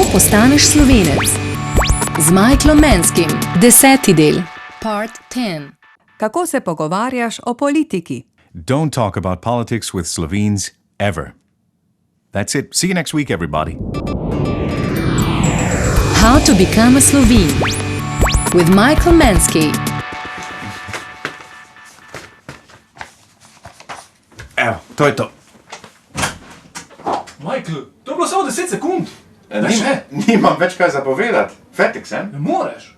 Kako postaneš Slovenec? Z Michaelom Manskim. 10. del. Part 10. Kako se pogovarjaš o politiki? Don't talk about politics with Slovenes ever. That's it. See you next week, everybody. How to become a Slovene. With Michael Mansky. Evo, to je to. Michael, to je bilo samo 10 sekund. Nimam več kaj zapovedati. Fertik sem. Ne moreš.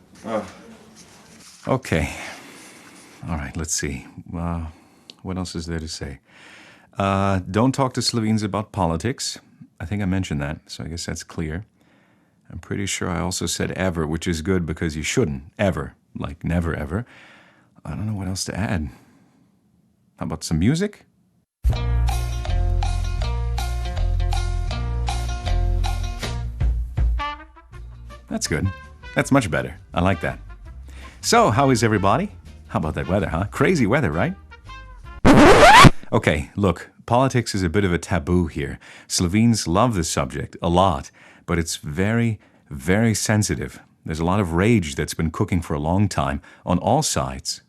Okay. All right, let's see. What else is there to say? Don't talk to Slovenes about politics. I think I mentioned that, so I guess that's clear. I'm pretty sure I also said ever, which is good because you shouldn't. Ever. Like never, ever. I don't know what else to add. How about some music? That's good. That's much better. I like that. So, how is everybody? How about that weather, huh? Crazy weather, right? Okay, look, politics is a bit of a taboo here. Slovenes love this subject a lot, but it's very, very sensitive. There's a lot of rage that's been cooking for a long time on all sides.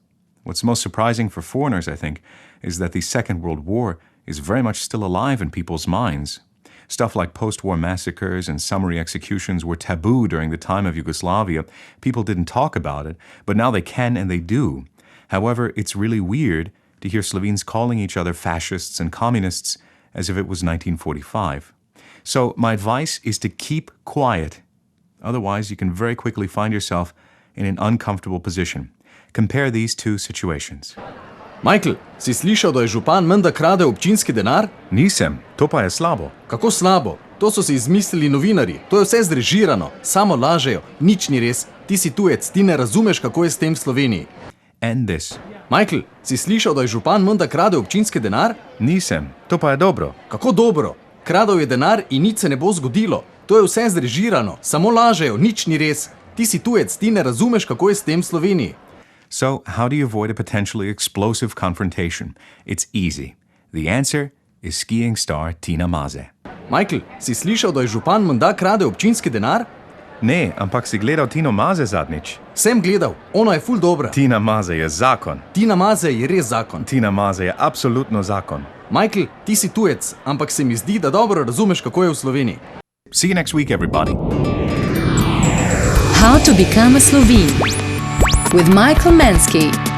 What's most surprising for foreigners, I think, is that the Second World War is very much still alive in people's minds. Stuff like post-war massacres and summary executions were taboo during the time of Yugoslavia. People didn't talk about it, but now they can and they do. However, it's really weird to hear Slovenes calling each other fascists and communists as if it was 1945. So my advice is to keep quiet. Otherwise, you can very quickly find yourself in an uncomfortable position. Compare these two situations. Michael, si slišal, da je župan menda krade občinski denar? Nisem, to pa je slabo. Kako slabo? To so si izmislili novinarji. To je vse zrežirano. Samo lažejo. Nič ni res. Ti si tujec, ti ne razumeš, kako je s tem v Sloveniji. And this. Michael, si slišal, da je župan menda krade občinski denar? Nisem, to pa je dobro. Kako dobro? Kradel je denar in nič se ne bo zgodilo. To je vse zrežirano. Samo lažejo. Nič ni res. Ti si tujec, ti ne razumeš, kako je s tem v Sloveniji. So, how do you avoid a potentially explosive confrontation? It's easy. The answer is skiing star Tina Maze. Michael, si slišal, da je župan menda krade občinski denar? Ne, ampak si gledal Tino Maze zadnjič. Sem gledal. Ona je ful dobra. Tina Maze je zakon. Tina Maze je res zakon. Tina Maze je absolutno zakon. Michael, ti si tujec, ampak se mi zdi, da dobro razumeš, kako je v Sloveniji. See you next week, everybody. How to become a Slovene. With Michael Mansky.